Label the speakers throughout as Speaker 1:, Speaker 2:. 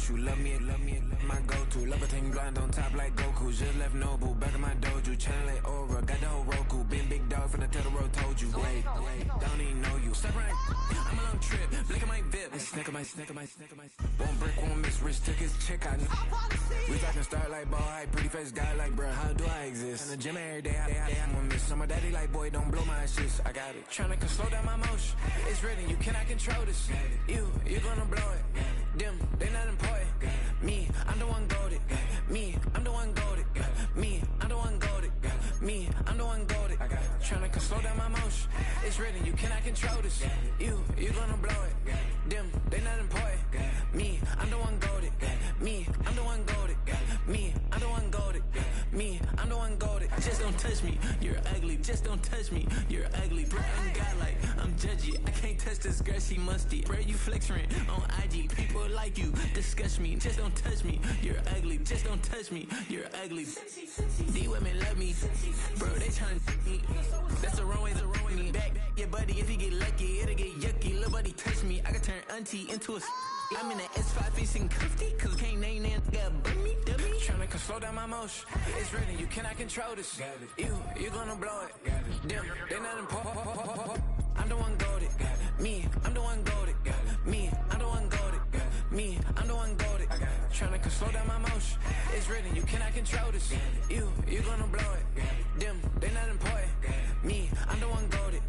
Speaker 1: you love me, my go-to. Love a team blind on top like Goku. Just left Noble, back in my dojo. Channel like Aura, got the whole Roku. Been big dog from the tell the road told you. Wait, don't even know you. Step right, I'm a long trip. Blink at my VIP. Snicker my. Won't break, won't miss. Rich took his check out. We talking start like ball high. Pretty face guy like, bruh, how do I exist? In the gym every day, I'm gonna miss. So my daddy like, boy, don't blow my assist. I got it. Tryna slow down my motion. It's written, you cannot control this. You gonna blow it. Them, they not important. Me, I'm the one goated. Me, I'm the one goated. Me, I'm the one goated. Me, I'm the one goated. Tryna slow down my motion. It's written, you cannot control this. You gonna blow it. Them, they not important. Me, I'm the one goated. Me, I'm the one goated. Me, I'm the one goated. Me, I'm the one goated. Just don't touch me, you're ugly. Just don't touch me, you're ugly. Bro, I'm godlike, I'm judgy. I can't touch this girl, she musty. Bro, you flexing on IG. People like you disgust me. Just don't touch me, you're ugly. Just don't touch me, you're ugly. These women love me, bro. They tryna me. That's the wrong way. Back your buddy, if you get lucky, it'll get yucky. Little buddy touch me, I can turn auntie into a. I'm in the S5 facing cuffy, cause I can't name that guy but me. Tryna slow down my motion. It's written, you cannot control this. You gonna blow it. Them, they not important. I'm the one goated. Me, I'm the one goated. Me, I'm the one goated. Me, I'm the one goated. Tryna slow down my motion. It's written, you cannot control this. You gonna blow it. Them, they not important. Me, I'm the one goated.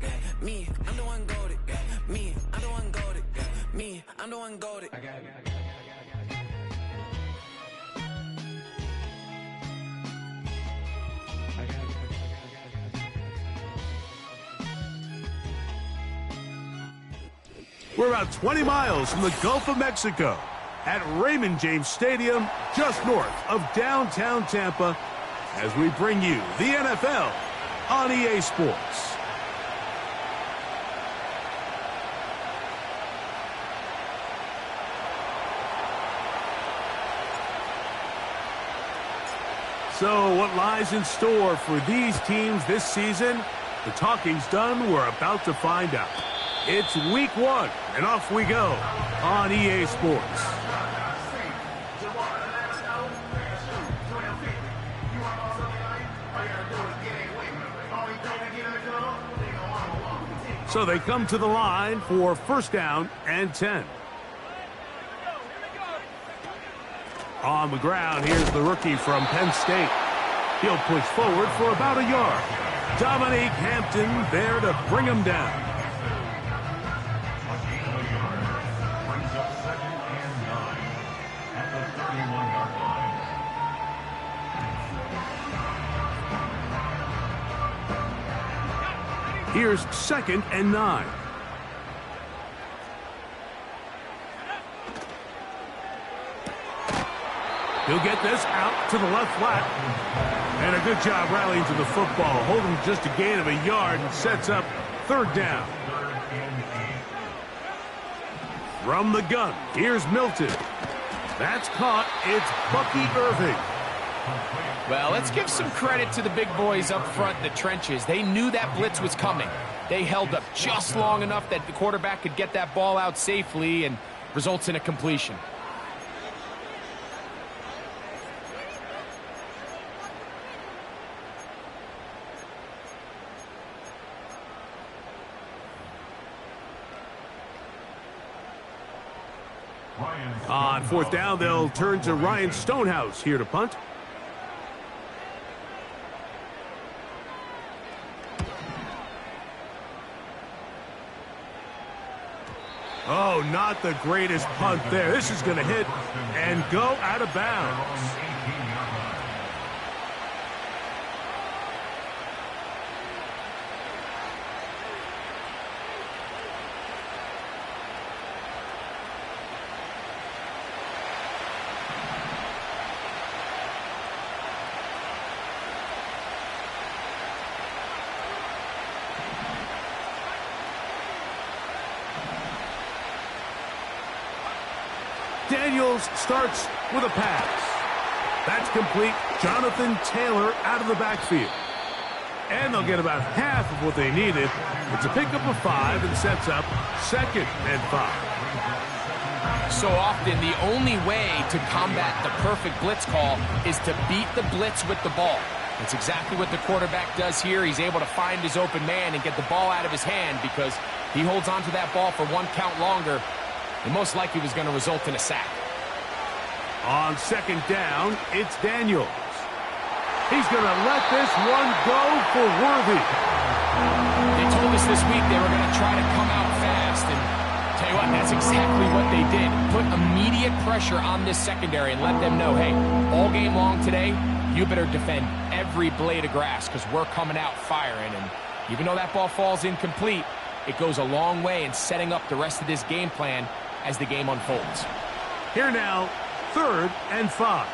Speaker 1: Me, I'm the one goated. Me, I'm the one goated. Me, I'm the one goated.
Speaker 2: We're about 20 miles from the Gulf of Mexico at Raymond James Stadium, just north of downtown Tampa, as we bring you the NFL on EA Sports. So what lies in store for these teams this season? The talking's done. We're about to find out. It's week 1, and off we go on EA Sports. So they come to the line for first down and 10. On the ground, here's the rookie from Penn State. He'll push forward for about a yard. Dominique Hampton there to bring him down. Here's 2nd and 9. He'll get this out to the left flat. And a good job rallying to the football. Holding just a gain of a yard and sets up 3rd down. From the gun, here's Milton. That's caught. It's Bucky Irving.
Speaker 3: Well, let's give some credit to the big boys up front in the trenches. They knew that blitz was coming. They held up just long enough that the quarterback could get that ball out safely and results in a completion.
Speaker 2: On 4th down, they'll turn to Ryan Stonehouse here to punt. Oh, not the greatest punt there. This is going to hit and go out of bounds. Daniels starts with a pass. That's complete. Jonathan Taylor out of the backfield. And they'll get about half of what they needed. It's a pickup of 5 and sets up 2nd and 5.
Speaker 3: So often, the only way to combat the perfect blitz call is to beat the blitz with the ball. That's exactly what the quarterback does here. He's able to find his open man and get the ball out of his hand because he holds onto that ball for one count longer, and most likely was going to result in a sack.
Speaker 2: On second down, it's Daniels. He's going to let this one go for Worthy.
Speaker 3: They told us this week they were going to try to come out fast, and tell you what, that's exactly what they did. Put immediate pressure on this secondary and let them know, hey, all game long today, you better defend every blade of grass because we're coming out firing. And even though that ball falls incomplete, it goes a long way in setting up the rest of this game plan as the game unfolds.
Speaker 2: Here now, 3rd and 5.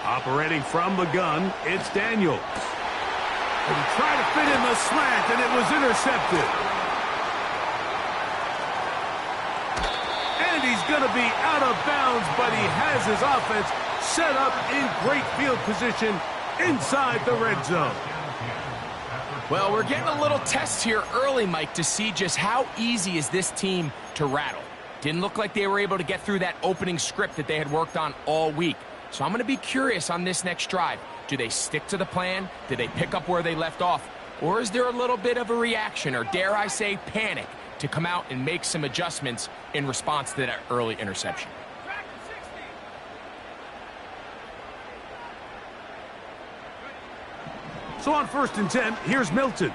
Speaker 2: Operating from the gun, it's Daniels. And he tried to fit in the slant, and it was intercepted. And he's going to be out of bounds, but he has his offense set up in great field position inside the red zone.
Speaker 3: Well, we're getting a little test here early, Mike, to see just how easy is this team to rattle. Didn't look like they were able to get through that opening script that they had worked on all week. So I'm going to be curious on this next drive. Do they stick to the plan? Do they pick up where they left off? Or is there a little bit of a reaction, or dare I say panic, to come out and make some adjustments in response to that early interception?
Speaker 2: So on 1st and 10, here's Milton.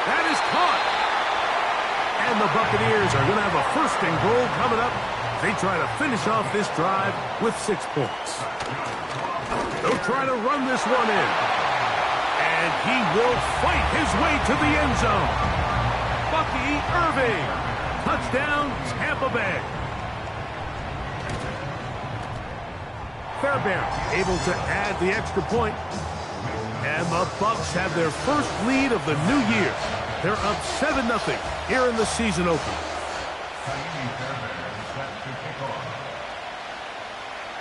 Speaker 2: That is caught. And the Buccaneers are going to have a 1st and goal coming up. They try to finish off this drive with 6 points. They'll try to run this one in. And he will fight his way to the end zone. Bucky Irving. Touchdown, Tampa Bay. Fairbairn able to add the extra point. And the Bucs have their first lead of the new year. They're up 7-0 here in the season opener.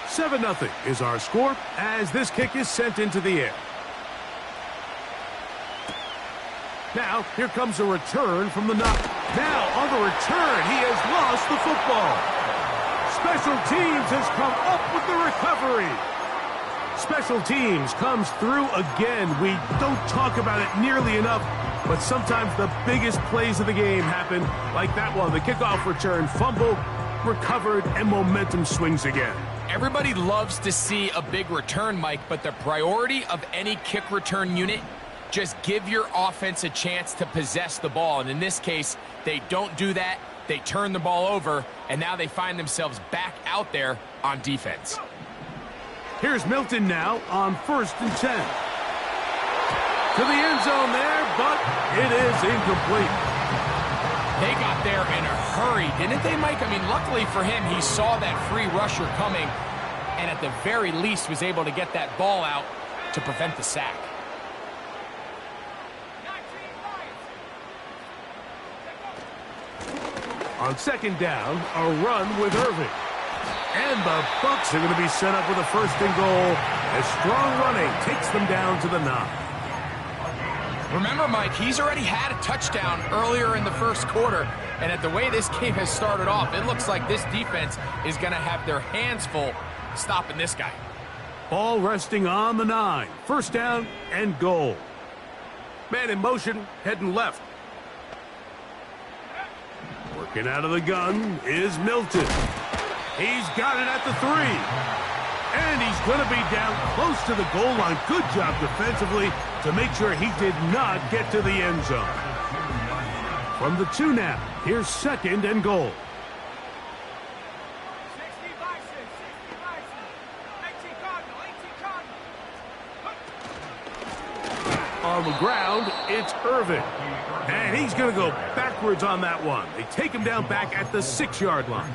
Speaker 2: 7-0 is our score as this kick is sent into the air. Now, here comes a return from the knock. Now, on the return, he has lost the football. Special teams has come up with the recovery. Special teams comes through again. We don't talk about it nearly enough, but sometimes the biggest plays of the game happen like that one. The kickoff return, fumble, recovered, and momentum swings again.
Speaker 3: Everybody loves to see a big return, Mike, but the priority of any kick return unit, just give your offense a chance to possess the ball. And in this case, they don't do that. They turn the ball over, and now they find themselves back out there on defense.
Speaker 2: Here's Milton now on 1st and 10. To the end zone there, but it is incomplete.
Speaker 3: They got there in a hurry, didn't they, Mike? I mean, luckily for him, he saw that free rusher coming and at the very least was able to get that ball out to prevent the sack.
Speaker 2: On 2nd down, a run with Irving. And the Bucs are going to be set up with a 1st and goal as strong running takes them down to the 9.
Speaker 3: Remember, Mike, he's already had a touchdown earlier in the 1st quarter, and at the way this game has started off, it looks like this defense is going to have their hands full stopping this guy.
Speaker 2: Ball resting on the 9. 1st down and goal. Man in motion, heading left. Working out of the gun is Milton. He's got it at the 3. And he's going to be down close to the goal line. Good job defensively to make sure he did not get to the end zone. From the 2 now, here's 2nd and goal. On the ground, it's Irving. And he's going to go backwards on that one. They take him down back at the 6-yard line.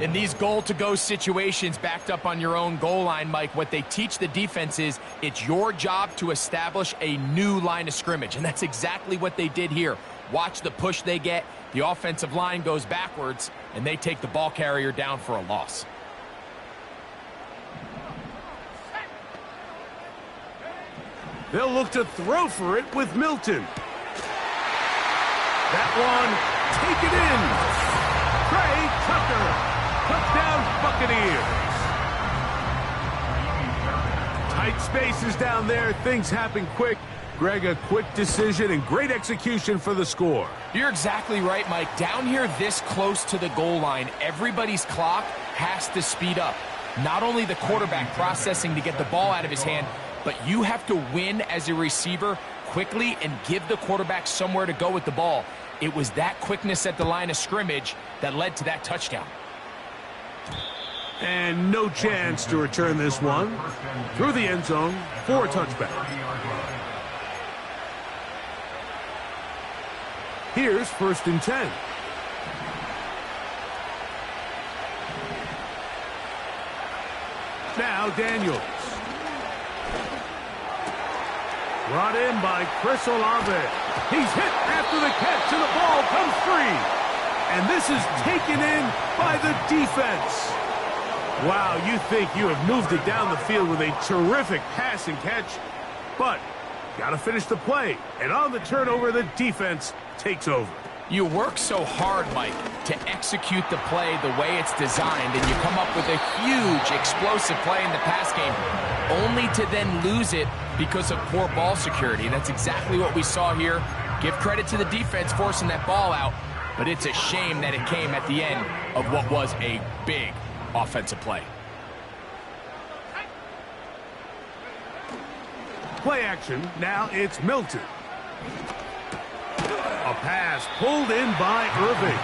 Speaker 3: In these goal-to-go situations backed up on your own goal line, Mike, what they teach the defense is it's your job to establish a new line of scrimmage, and that's exactly what they did here. Watch the push they get. The offensive line goes backwards, and they take the ball carrier down for a loss.
Speaker 2: They'll look to throw for it with Milton. That one, take it in. Trey Tucker, touchdown Buccaneers. Tight spaces down there, things happen quick. Greg, a quick decision and great execution for the score.
Speaker 3: You're exactly right, Mike. Down here this close to the goal line, everybody's clock has to speed up. Not only the quarterback processing to get the ball out of his hand, but you have to win as a receiver quickly and give the quarterback somewhere to go with the ball. It was that quickness at the line of scrimmage that led to that touchdown.
Speaker 2: And no chance to return this one through the end zone for a touchback. Here's 1st and 10. Now Daniels. Brought in by Chris Olave. He's hit after the catch, and the ball comes free. And this is taken in by the defense. Wow, you think you have moved it down the field with a terrific pass and catch, but got to finish the play. And on the turnover, the defense takes over.
Speaker 3: You work so hard, Mike, to execute the play the way it's designed, and you come up with a huge, explosive play in the pass game, only to then lose it because of poor ball security. That's exactly what we saw here. Give credit to the defense forcing that ball out, but it's a shame that it came at the end of what was a big offensive play.
Speaker 2: Play action, now it's Milton. A pass pulled in by Irving.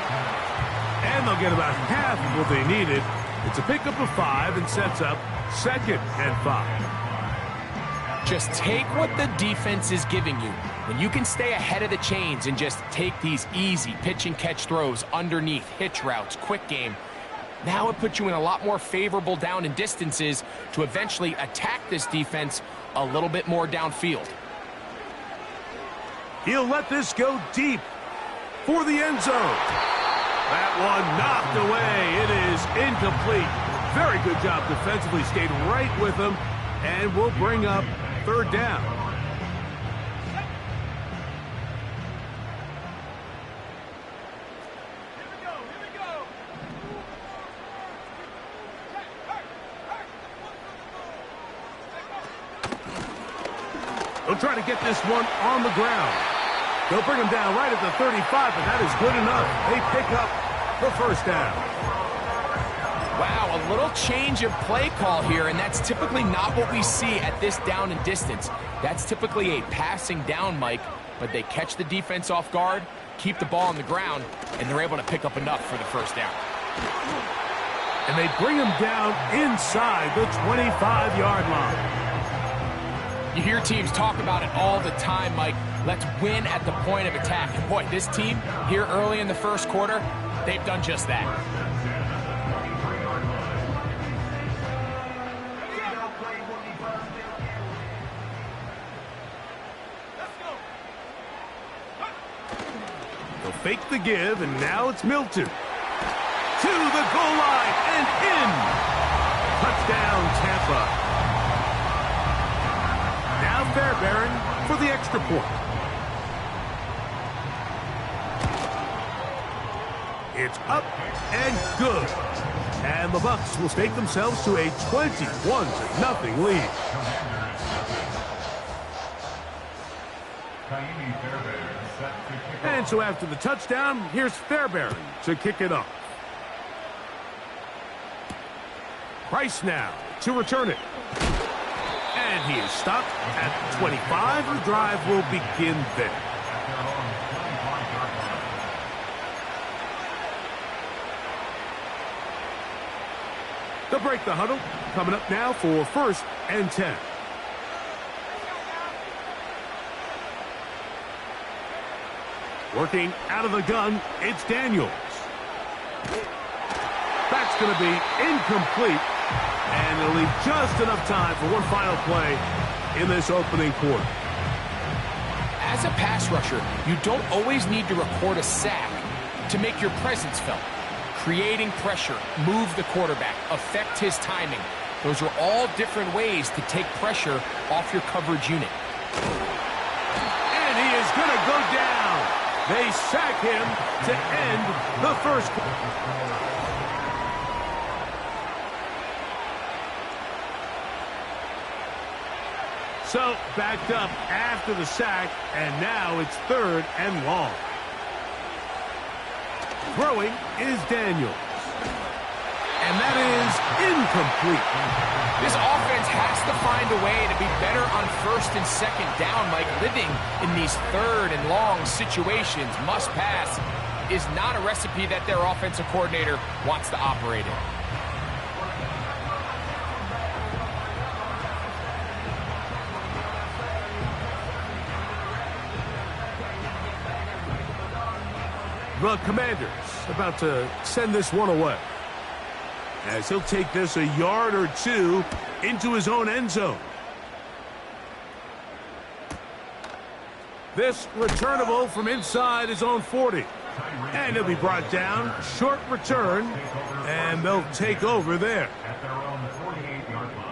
Speaker 2: And they'll get about half of what they needed. It's a pickup of 5 and sets up 2nd and 5.
Speaker 3: Just take what the defense is giving you. When you can stay ahead of the chains and just take these easy pitch and catch throws underneath, hitch routes, quick game, now it puts you in a lot more favorable down and distances to eventually attack this defense a little bit more downfield.
Speaker 2: He'll let this go deep for the end zone. That one knocked away. It is incomplete. Very good job defensively. Stayed right with him, and will bring up 3rd down. They'll try to get this one on the ground. They'll bring him down right at the 35, but that is good enough. They pick up the 1st down.
Speaker 3: Wow, a little change of play call here, and that's typically not what we see at this down and distance. That's typically a passing down, Mike, but they catch the defense off guard, keep the ball on the ground, and they're able to pick up enough for the 1st down.
Speaker 2: And they bring him down inside the 25-yard line.
Speaker 3: You hear teams talk about it all the time, Mike. Let's win at the point of attack. And boy, this team here early in the 1st quarter, they've done just that.
Speaker 2: They'll fake the give, and now it's Milton. To the goal line and in. Touchdown, Tampa. Now Fairbairn for the extra point. It's up and good. And the Bucs will stake themselves to a 21-0 lead. And so after the touchdown, here's Fairbairn to kick it off. Price now to return it. And he is stopped at 25. The drive will begin there. They'll break the huddle. Coming up now for 1st and 10. Working out of the gun, it's Daniels. That's going to be incomplete. And it'll leave just enough time for one final play in this opening quarter.
Speaker 3: As a pass rusher, you don't always need to record a sack to make your presence felt. Creating pressure, move the quarterback, affect his timing. Those are all different ways to take pressure off your coverage unit.
Speaker 2: And he is going to go down. They sack him to end the first quarter. So, backed up after the sack, and now it's 3rd and long. Throwing is Daniels. And that is incomplete.
Speaker 3: This offense has to find a way to be better on 1st and 2nd down, Mike. Living in these 3rd and long situations, must pass, is not a recipe that their offensive coordinator wants to operate in.
Speaker 2: The Commanders about to send this one away, as he'll take this a yard or two into his own end zone. This returnable from inside his own 40. And he'll be brought down. Short return. And they'll take over there.
Speaker 4: At their own 48-yard line.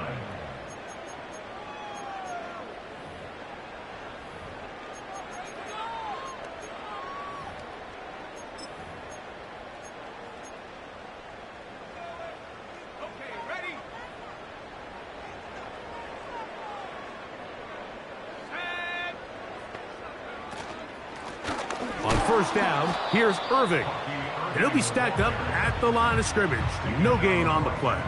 Speaker 2: On 1st down, here's Irving. And he'll be stacked up at the line of scrimmage. No gain on the play.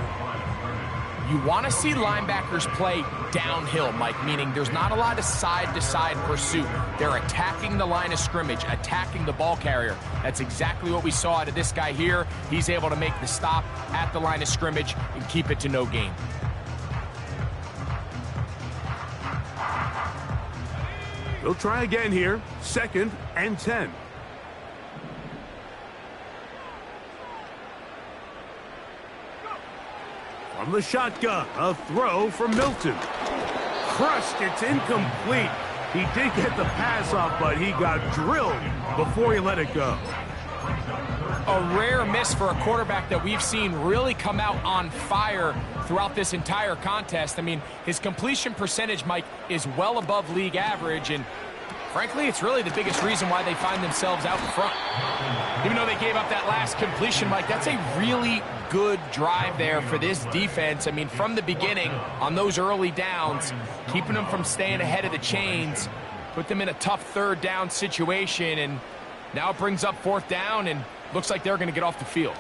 Speaker 3: You want to see linebackers play downhill, Mike, meaning there's not a lot of side-to-side pursuit. They're attacking the line of scrimmage, attacking the ball carrier. That's exactly what we saw out of this guy here. He's able to make the stop at the line of scrimmage and keep it to no gain.
Speaker 2: They'll try again here. 2nd and 10. From the shotgun, a throw from Milton. Crushed, it's incomplete. He did get the pass off, but he got drilled before he let it go.
Speaker 3: A rare miss for a quarterback that we've seen really come out on fire throughout this entire contest. I mean, his completion percentage, Mike, is well above league average, and frankly, it's really the biggest reason why they find themselves out in front. Even though they gave up that last completion, Mike, that's a really good drive there for this defense. I mean, from the beginning, on those early downs, keeping them from staying ahead of the chains, put them in a tough 3rd down situation, and now it brings up 4th down, and looks like they're going to get off the field.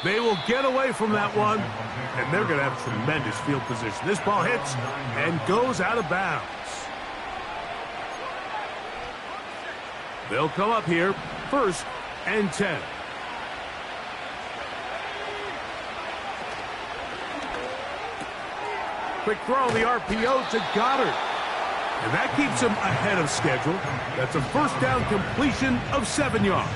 Speaker 2: They will get away from that one, and they're going to have tremendous field position. This ball hits and goes out of bounds. They'll come up here, 1st and 10. Quick throw on the RPO to Goddard. And that keeps him ahead of schedule. That's a 1st down completion of 7 yards.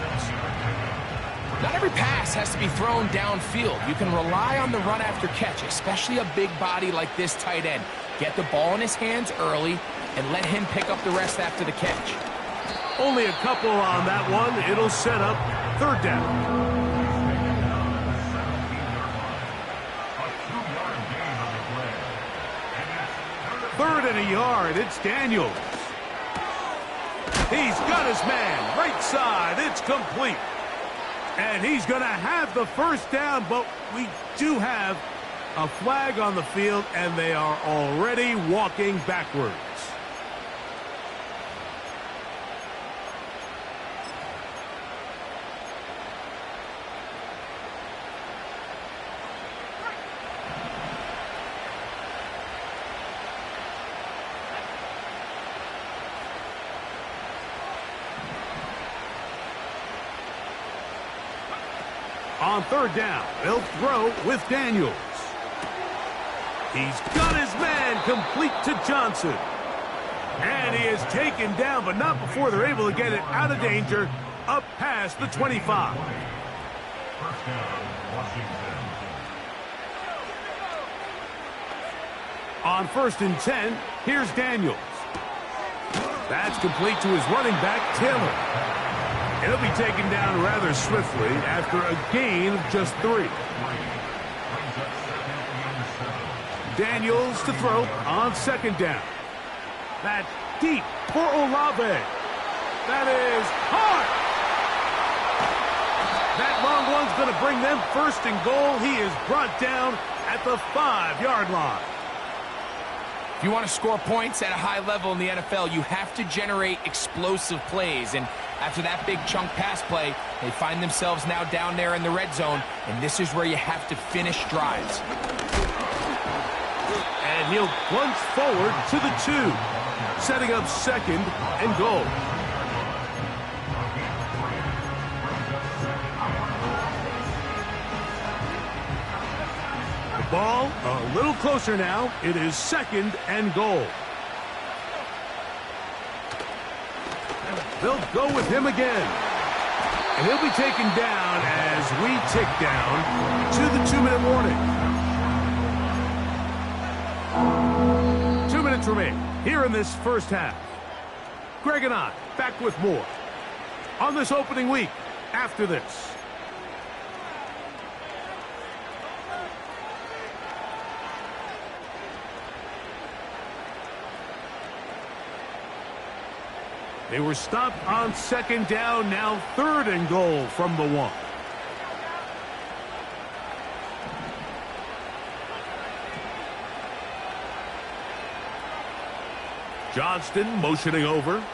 Speaker 3: Not every pass has to be thrown downfield. You can rely on the run after catch, especially a big body like this tight end. Get the ball in his hands early and let him pick up the rest after the catch.
Speaker 2: Only a couple on that one. It'll set up 3rd down. Third and a yard. It's Daniels. He's got his man. Right side. It's complete. And he's going to have the 1st down, but we do have a flag on the field, and they are already walking backwards. On 3rd down, they'll throw with Daniels. He's got his man complete to Johnson. And he is taken down, but not before they're able to get it out of danger, up past the 25.
Speaker 4: 1st down, Washington.
Speaker 2: On 1st and 10, here's Daniels. That's complete to his running back, Taylor. He'll be taken down rather swiftly after a gain of just 3.
Speaker 4: Brings up 2nd and 7.
Speaker 2: Daniels to throw on second down. That's deep for Olave. That is hard. That long one's going to bring them first and goal. He is brought down at the 5-yard line.
Speaker 3: If you want to score points at a high level in the NFL, you have to generate explosive plays. And after that big chunk pass play, they find themselves now down there in the red zone. And this is where you have to finish drives.
Speaker 2: And he'll plunge forward to the 2, setting up second and goal. Ball a little closer now. It is second and goal. They'll go with him again. And he'll be taken down as we tick down to the 2-minute warning. 2 minutes remain here in this first half. Greg and I back with more on this opening week after this. They were stopped on second down, now third and goal from the 1. Johnston motioning over.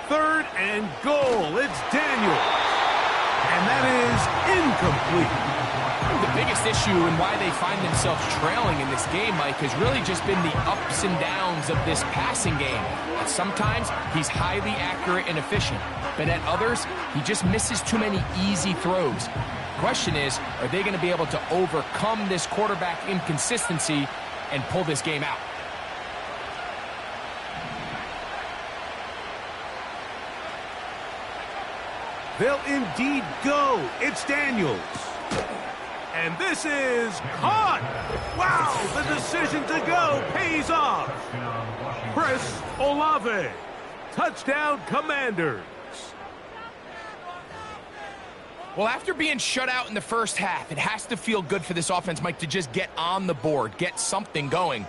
Speaker 2: Third and goal. It's Daniel. And that is incomplete.
Speaker 3: The biggest issue and why they find themselves trailing in this game, Mike, has really just been the ups and downs of this passing game. Sometimes he's highly accurate and efficient, but at others, he just misses too many easy throws. Question is, are they going to be able to overcome this quarterback inconsistency and pull this game out?
Speaker 2: They'll indeed go. It's Daniels. And this is caught. Wow, the decision to go pays off. Chris Olave. Touchdown, Commanders.
Speaker 3: Well, after being shut out in the first half, it has to feel good for this offense, Mike, to just get on the board, get something going.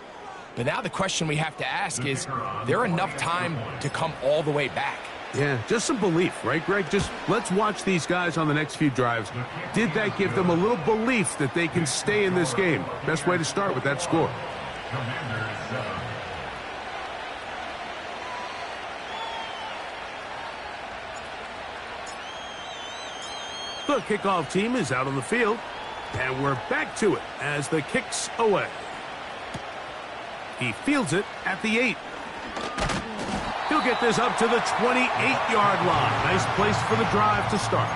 Speaker 3: But now the question we have to ask is there enough time to come all the way back?
Speaker 2: Yeah, just some belief, right, Greg? Just let's watch these guys on the next few drives. Did that give them a little belief that they can stay in this game? Best way to start with that score. The kickoff team is out on the field, and we're back to it as the kick's away. He fields it at the 8. He'll get this up to the 28-yard line. Nice place for the drive to start.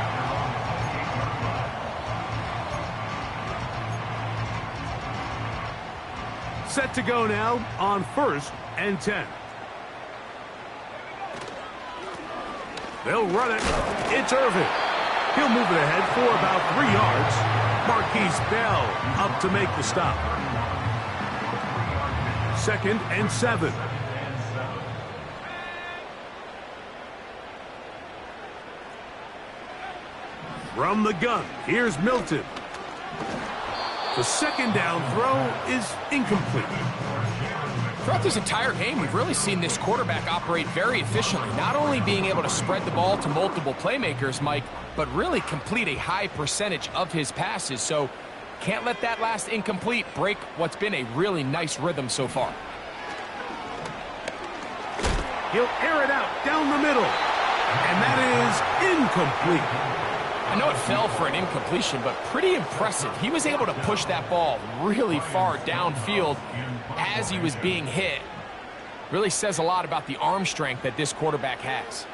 Speaker 2: Set to go now on 1st and 10. They'll run it. It's Irvin. He'll move it ahead for about 3 yards. Marquise Bell up to make the stop. 2nd and 7. From the gun, here's Milton. The 2nd down throw is incomplete.
Speaker 3: Throughout this entire game, we've really seen this quarterback operate very efficiently, not only being able to spread the ball to multiple playmakers, Mike, but really complete a high percentage of his passes. So can't let that last incomplete break what's been a really nice rhythm so far.
Speaker 2: He'll air it out down the middle, and that is incomplete.
Speaker 3: I know it fell for an incompletion, but pretty impressive. He was able to push that ball really far downfield as he was being hit. Really says a lot about the arm strength that this quarterback has.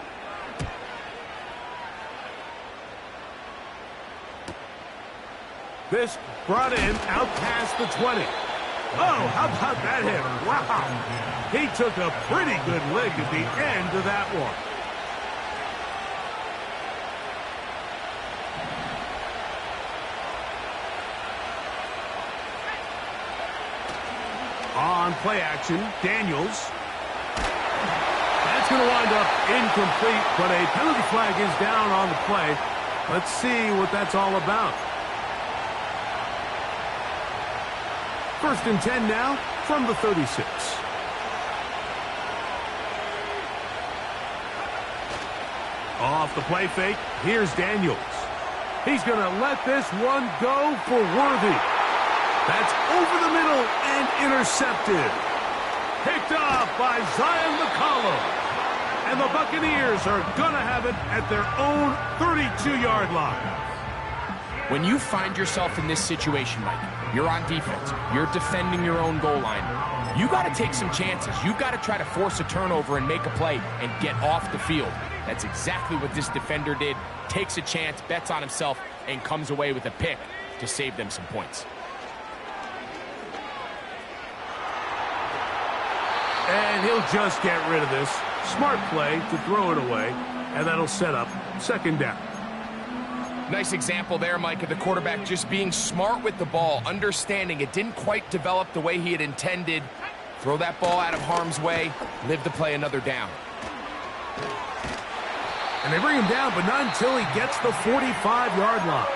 Speaker 2: This brought in out past the 20. Oh, how about that hit? Wow. He took a pretty good lick at the end of that one. On play action, Daniels. That's going to wind up incomplete, but a penalty flag is down on the play. Let's see what that's all about. First and 10 now from the 36. Off the play fake, here's Daniels. He's going to let this one go for Worthy. That's over the middle and intercepted. Picked off by Zion McCollum. And the Buccaneers are going to have it at their own 32-yard line.
Speaker 3: When you find yourself in this situation, Mike, you're on defense, you're defending your own goal line, you got to take some chances. You got to try to force a turnover and make a play and get off the field. That's exactly what this defender did. Takes a chance, bets on himself, and comes away with a pick to save them some points.
Speaker 2: And he'll just get rid of this. Smart play to throw it away, and that'll set up second down.
Speaker 3: Nice example there, Mike, of the quarterback just being smart with the ball, understanding it didn't quite develop the way he had intended. Throw that ball out of harm's way, live to play another down.
Speaker 2: And they bring him down, but not until he gets the 45-yard line.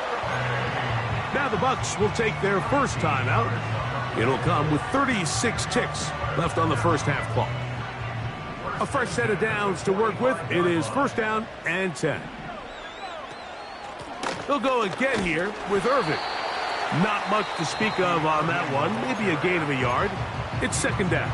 Speaker 2: Now the Bucs will take their first timeout. It'll come with 36 ticks left on the first half clock. A fresh set of downs to work with. It is first down and 10. They'll go again here with Irving. Not much to speak of on that one. Maybe a gain of a yard. It's second down.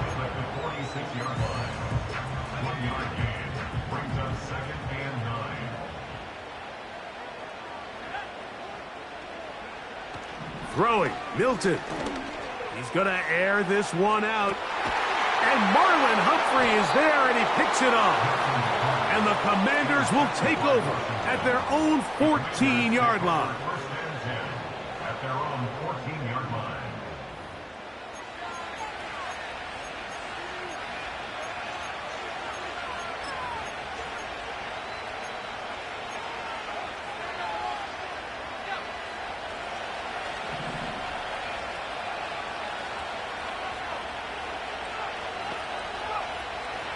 Speaker 2: Throwing, Milton. He's going to air this one out. And Marlon Humphrey is there, and he picks it up. And the Commanders will take over at their own 14-yard line.
Speaker 4: At their own 14-yard line.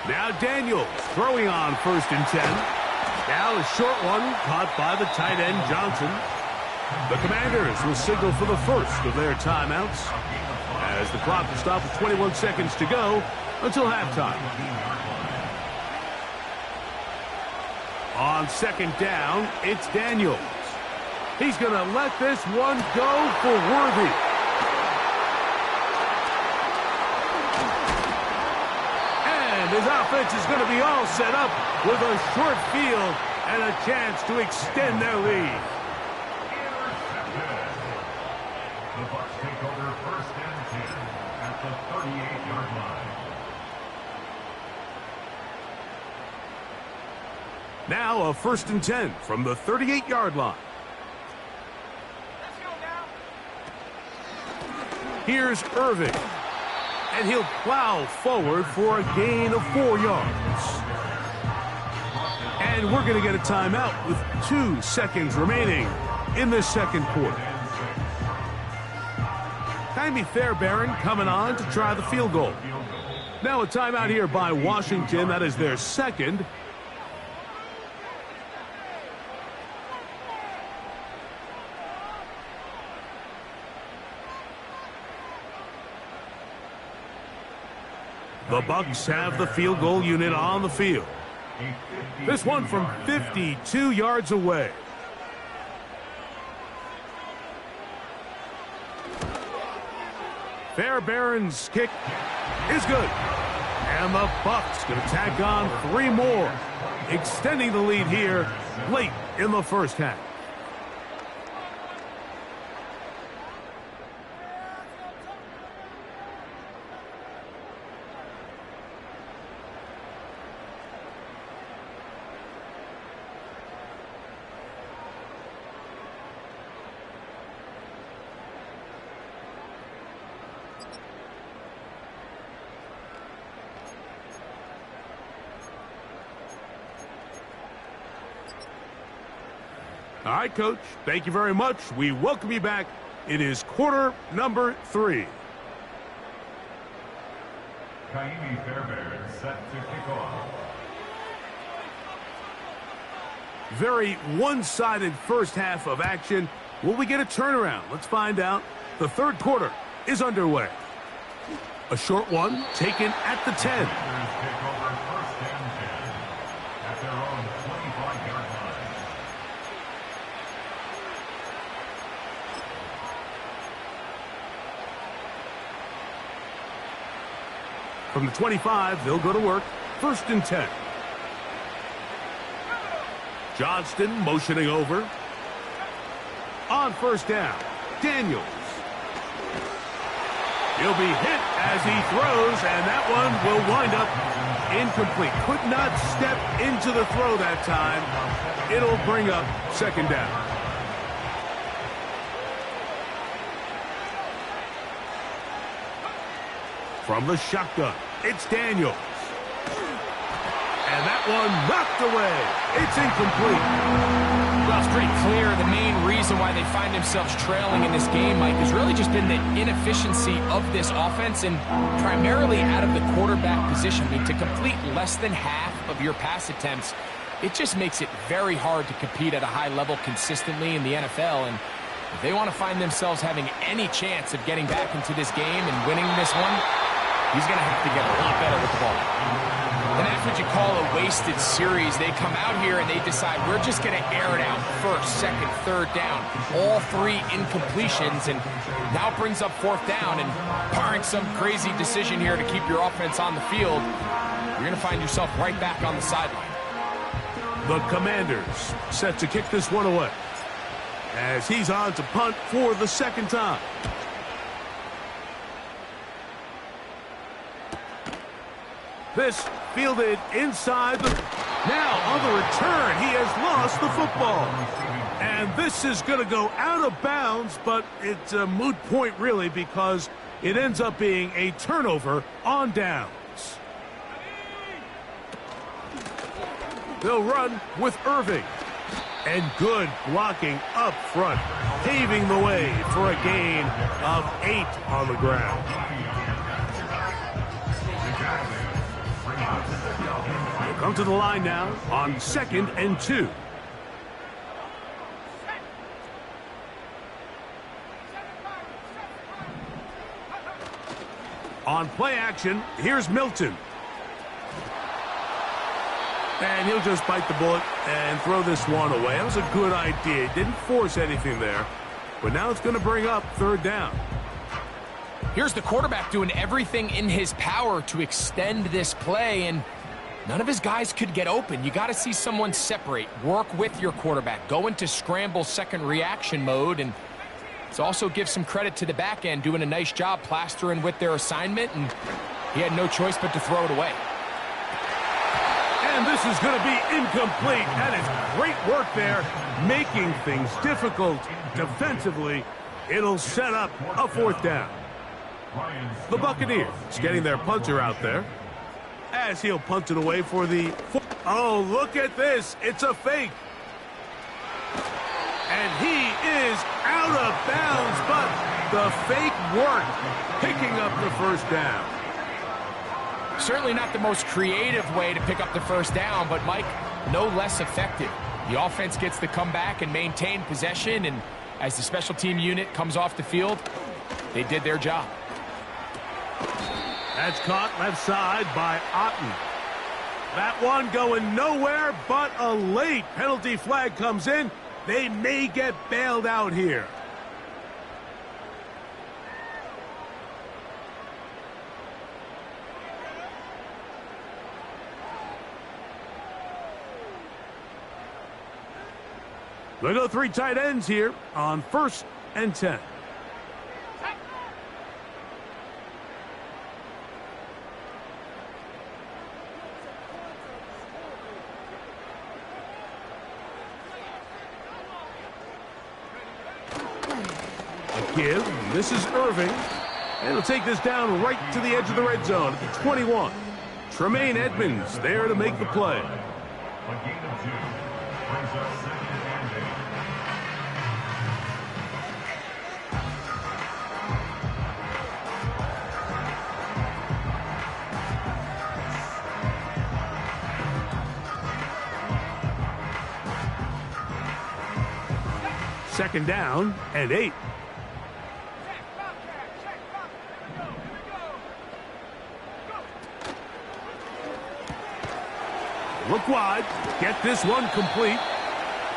Speaker 2: Now Daniels throwing on first and 10. Now a short one caught by the tight end Johnson. The Commanders will signal for the first of their timeouts as the clock will stop with 21 seconds to go until halftime. On second down, it's Daniels. He's going to let this one go for Worthy. His offense is going to be all set up with a short field and a chance to extend their lead.
Speaker 4: The Bucs take over first and 10 at the 38-yard line.
Speaker 2: Now a first and 10 from the 38-yard line. Here's Irving. And he'll plow forward for a gain of 4 yards. And we're going to get a timeout with 2 seconds remaining in the second quarter. Jaime Fairbairn coming on to try the field goal. Now a timeout here by Washington. That is their second. The Bucs have the field goal unit on the field. This one from 52 yards away. Fairbairn's kick is good. And the Bucs going to tack on 3 more, extending the lead here late in the first half. All right, Coach, thank you very much. We welcome you back. It is quarter number 3.
Speaker 4: Jaime Fairbairn set to kick off.
Speaker 2: Very one-sided first half of action. Will we get a turnaround? Let's find out. The third quarter is underway. A short one taken at the 10.
Speaker 4: Take over first and 10 at their own 25-yard line.
Speaker 2: From the 25, they'll go to work. First and 10. Johnston motioning over. On first down, Daniels. He'll be hit as he throws, and that one will wind up incomplete. Could not step into the throw that time. It'll bring up second down. From the shotgun, it's Daniels. And that one knocked away. It's incomplete.
Speaker 3: Well, it's pretty clear the main reason why they find themselves trailing in this game, Mike, has really just been the inefficiency of this offense and primarily out of the quarterback position. I mean, to complete less than half of your pass attempts, it just makes it very hard to compete at a high level consistently in the NFL. And if they want to find themselves having any chance of getting back into this game and winning this one, he's going to have to get a lot better with the ball. And that's what you call a wasted series. They come out here and they decide, we're just going to air it out first, second, third down. All three incompletions, and now brings up fourth down. And barring some crazy decision here to keep your offense on the field, you're going to find yourself right back on the sideline.
Speaker 2: The Commanders set to kick this one away as he's on to punt for the second time. This fielded inside the... Now, on the return, he has lost the football. And this is going to go out of bounds, but it's a moot point, really, because it ends up being a turnover on downs. They'll run with Irving. And good blocking up front, paving the way for a gain of 8 on the ground. They'll come to the line now on 2nd and 2. On play action, here's Milton. And he'll just bite the bullet and throw this one away. That was a good idea. Didn't force anything there. But now it's going to bring up third down.
Speaker 3: Here's the quarterback doing everything in his power to extend this play, and none of his guys could get open. You got to see someone separate, work with your quarterback, go into scramble second reaction mode, and it's also give some credit to the back end doing a nice job plastering with their assignment, and he had no choice but to throw it away.
Speaker 2: And this is going to be incomplete. That is great work there, making things difficult defensively. It'll set up a fourth down. The Buccaneers getting their punter out there as he'll punt it away for the... Oh, look at this. It's a fake. And he is out of bounds, but the fake worked, picking up the first down.
Speaker 3: Certainly not the most creative way to pick up the first down, but, Mike, no less effective. The offense gets to come back and maintain possession, and as the special team unit comes off the field, they did their job.
Speaker 2: That's caught left side by Otten. That one going nowhere, but a late penalty flag comes in. They may get bailed out here. They go 3 tight ends here on 1st and 10. A give. This is Irving. And he'll take this down right to the edge of the red zone at the 21. Tremaine Edmonds there to make the play.
Speaker 4: A gain of 2 brings us 2nd and 8.
Speaker 2: Second down and 8. Look wide. Get this one complete.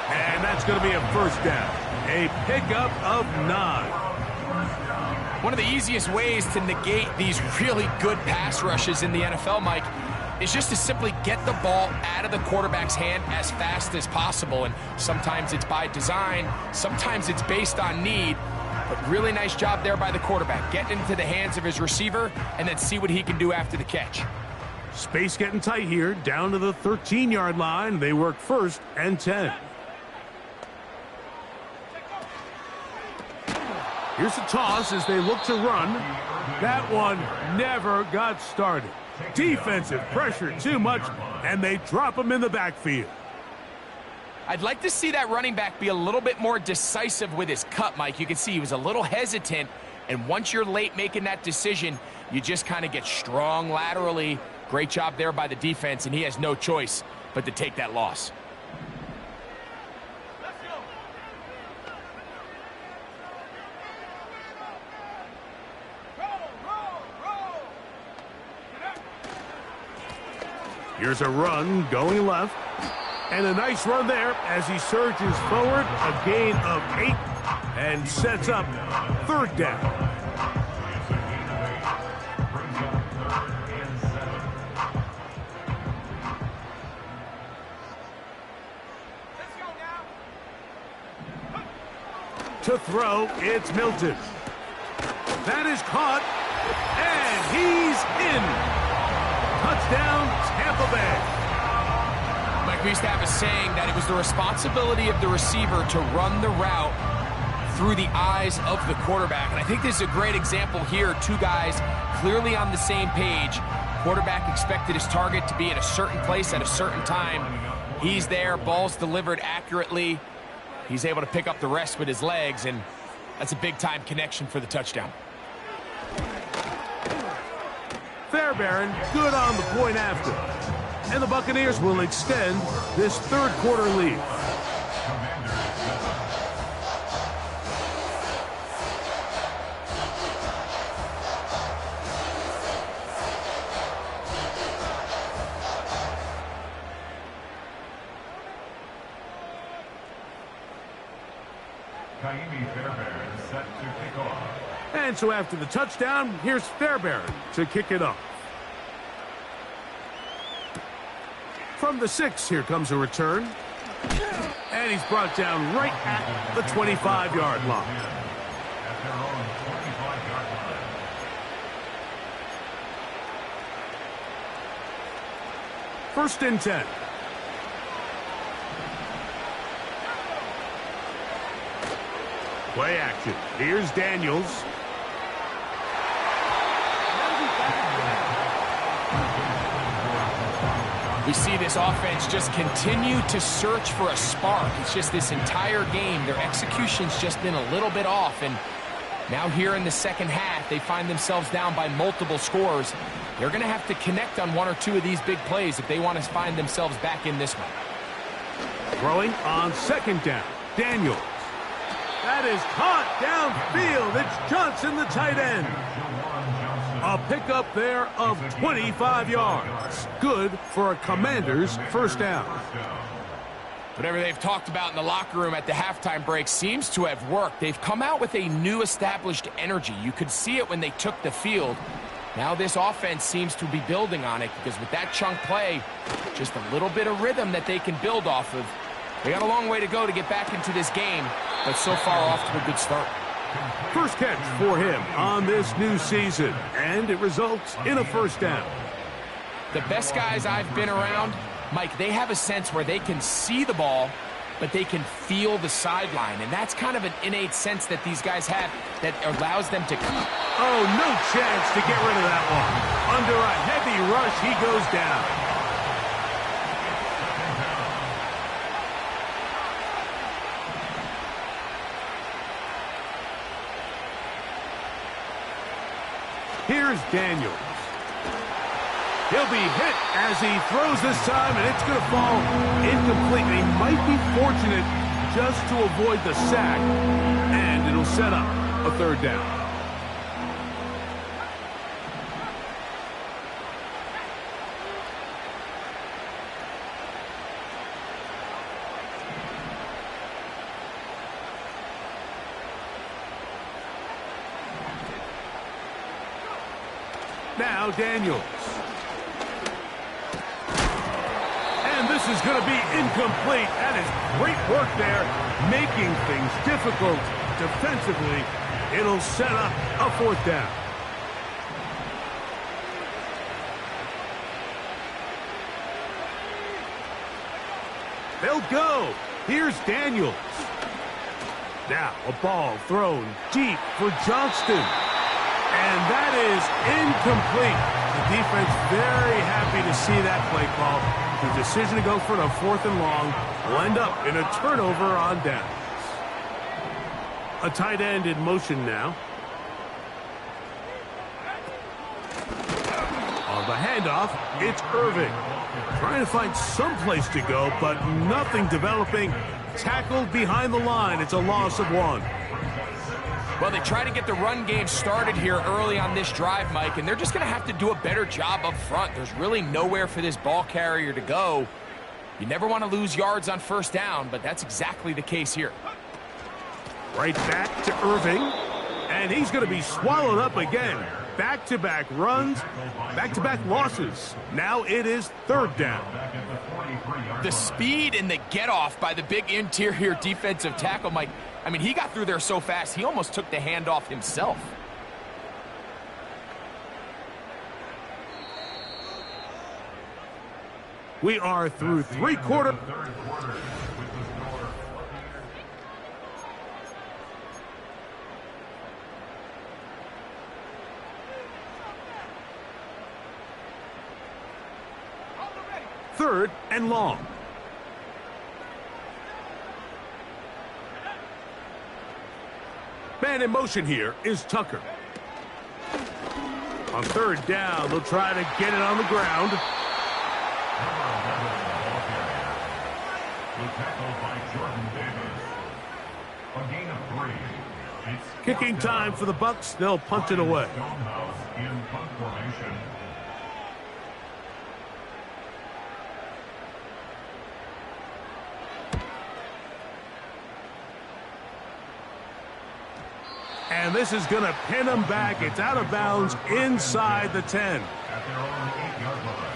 Speaker 2: And that's going to be a first down. A pickup of 9.
Speaker 3: One of the easiest ways to negate these really good pass rushes in the NFL, Mike, is just to simply get the ball out of the quarterback's hand as fast as possible. And sometimes it's by design, sometimes it's based on need. But really nice job there by the quarterback. Get into the hands of his receiver and then see what he can do after the catch.
Speaker 2: Space getting tight here, down to the 13-yard line. They work 1st and 10. Here's a toss as they look to run. That one never got started. Defensive pressure too much, and they drop him in the backfield.
Speaker 3: I'd like to see that running back be a little bit more decisive with his cut, Mike. You can see he was a little hesitant, and once you're late making that decision, you just kind of get strong laterally. Great job there by the defense, and he has no choice but to take that loss.
Speaker 2: Here's a run going left. And a nice run there as he surges forward. A gain of 8 and sets up 3rd down. To throw, it's Milton. That is caught, and he's in. Touchdown, Tampa Bay.
Speaker 3: Mike, we used to have a saying that it was the responsibility of the receiver to run the route through the eyes of the quarterback. And I think this is a great example here. Two guys clearly on the same page. Quarterback expected his target to be at a certain place at a certain time. He's there, ball's delivered accurately. He's able to pick up the rest with his legs, and that's a big-time connection for the touchdown.
Speaker 2: Fairbairn, good on the point after. And the Buccaneers will extend this 3rd quarter lead. And so after the touchdown, here's Fairbairn to kick it off. From the 6, here comes a return. And he's brought down right at the 25-yard line. First and 10. Play action. Here's Daniels.
Speaker 3: We see this offense just continue to search for a spark. It's just this entire game, their execution's just been a little bit off. And now here in the second half, they find themselves down by multiple scores. They're going to have to connect on 1 or 2 of these big plays if they want to find themselves back in this one.
Speaker 2: Throwing on 2nd down, Daniels. That is caught downfield. It's Johnson, the tight end. A pickup there of 25 yards. Good for a Commander's first down.
Speaker 3: Whatever they've talked about in the locker room at the halftime break seems to have worked. They've come out with a new established energy. You could see it when they took the field. Now this offense seems to be building on it because with that chunk play, just a little bit of rhythm that they can build off of. They got a long way to go to get back into this game, but so far off to a good start.
Speaker 2: First catch for him on this new season, and it results in a first down.
Speaker 3: The best guys I've been around, Mike, they have a sense where they can see the ball, but they can feel the sideline, and that's kind of an innate sense that these guys have that allows them to...
Speaker 2: Oh, no chance to get rid of that one. Under a heavy rush, he goes down. Here's Daniels. He'll be hit as he throws this time, and it's going to fall incomplete. He might be fortunate just to avoid the sack, and it'll set up a 3rd down. Now Daniels. And this is going to be incomplete. That is great work there, making things difficult defensively. It'll set up a 4th down. They'll go. Here's Daniels. Now a ball thrown deep for Johnston. And that is incomplete. The defense very happy to see that play call. The decision to go for the 4th and long will end up in a turnover on downs. A tight end in motion now. On the handoff, it's Irving. Trying to find some place to go, but nothing developing. Tackled behind the line. It's a loss of 1.
Speaker 3: Well, they try to get the run game started here early on this drive, Mike, and they're just going to have to do a better job up front. There's really nowhere for this ball carrier to go. You never want to lose yards on 1st down, but that's exactly the case here.
Speaker 2: Right back to Irving, and he's going to be swallowed up again. Back-to-back runs, back-to-back losses. Now it is 3rd down.
Speaker 3: The speed and the get-off by the big interior defensive tackle, Mike. I mean, he got through there so fast, he almost took the handoff himself.
Speaker 2: We are through 3/4. Third and long. Man in motion here is Tucker. On 3rd down, they'll try to get it on the ground. Kicking time for the Bucs. They'll punt it away. And this is going to pin them back. It's out of bounds inside the 10.
Speaker 4: At their own 8-yard line.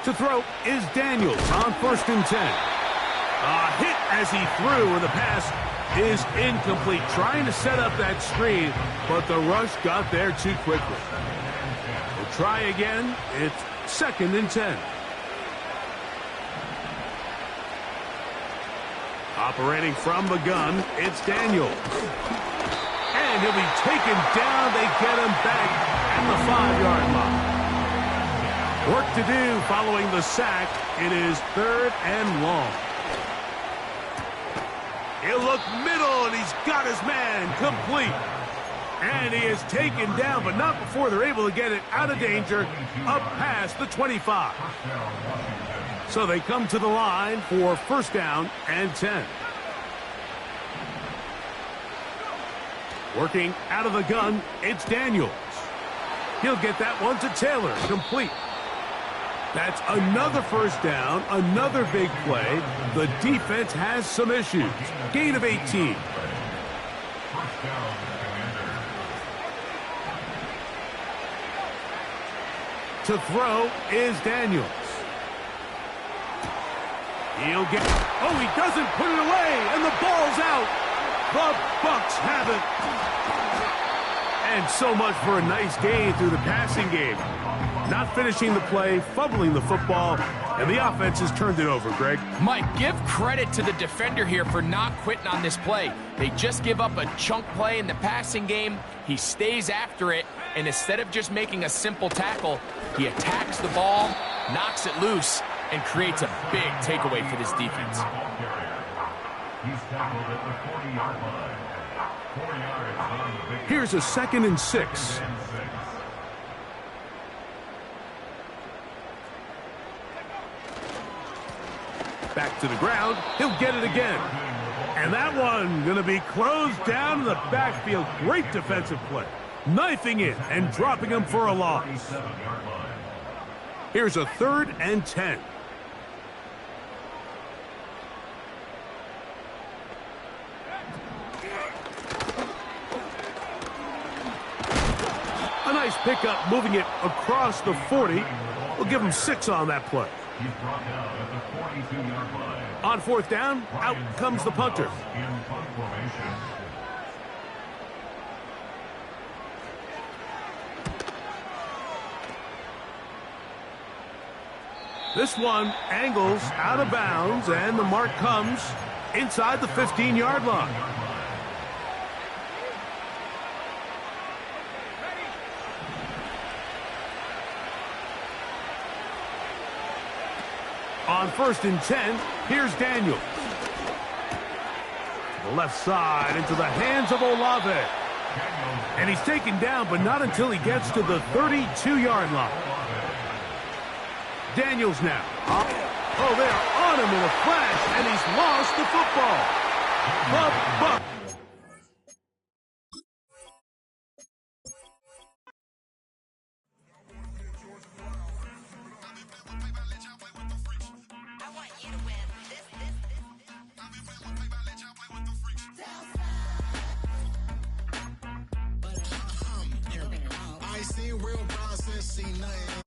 Speaker 2: To throw is Daniels on 1st and 10. A hit as he threw, and the pass is incomplete. Trying to set up that screen, but the rush got there too quickly. We'll try again. It's 2nd and 10. Operating from the gun, it's Daniels. And he'll be taken down. They get him back at the 5-yard line. Work to do following the sack. It is 3rd and long. He'll look middle, and he's got his man complete. And he is taken down, but not before they're able to get it out of danger, up past the 25. So they come to the line for 1st down and 10. Working out of the gun, it's Daniels. He'll get that one to Taylor, complete. That's another 1st down, another big play. The defense has some issues. Gain of 18. To throw is Daniels. He'll get... Oh, he doesn't put it away, and the ball's out. The Bucs have it. And so much for a nice gain through the passing game. Not finishing the play, fumbling the football, and the offense has turned it over, Greg.
Speaker 3: Mike, give credit to the defender here for not quitting on this play. They just give up a chunk play in the passing game. He stays after it, and instead of just making a simple tackle, he attacks the ball, knocks it loose, and creates a big takeaway for this defense.
Speaker 4: He's tackled at the 40-yard line. 4 yards on the big.
Speaker 2: Here's a 2nd and 6. Back to the ground. He'll get it again. And that one going to be closed down in the backfield. Great defensive play. Knifing it and dropping him for a loss. Here's a 3rd and 10. Nice pickup, moving it across the 40. We'll give him 6 on that play.
Speaker 4: He's brought down at the 42-yard line.
Speaker 2: On 4th down, out comes the punter.
Speaker 4: In punt formation.
Speaker 2: This one angles out of bounds, and the mark comes inside the 15-yard line. On 1st and 10, here's Daniel. The left side into the hands of Olave. And he's taken down, but not until he gets to the 32-yard line. Daniels now. Oh, they are on him in a flash, and he's lost the football.
Speaker 5: I ain't seen real bronze since C9.